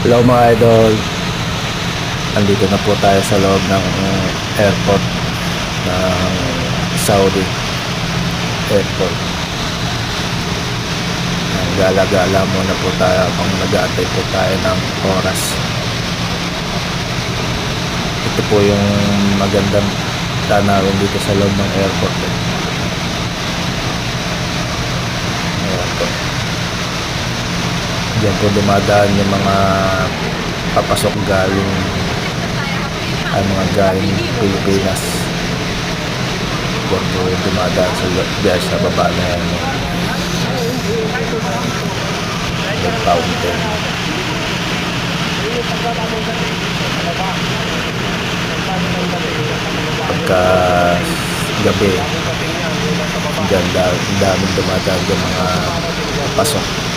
Hello mga idol, andito na po tayo sa loob ng airport ng Saudi Airport. Gala-gala muna po tayo kung nag-aantay po tayo ng oras. Ito po yung magandang tanawin dito sa loob ng airport. Ayan po. Diyan po dumadaan yung mga papasok galing galing Pilipinas. Diyan po dumadaan sa sa baba na yan yung fountain. Pagka gabi, diyan daming dumadaan yung mga pasok.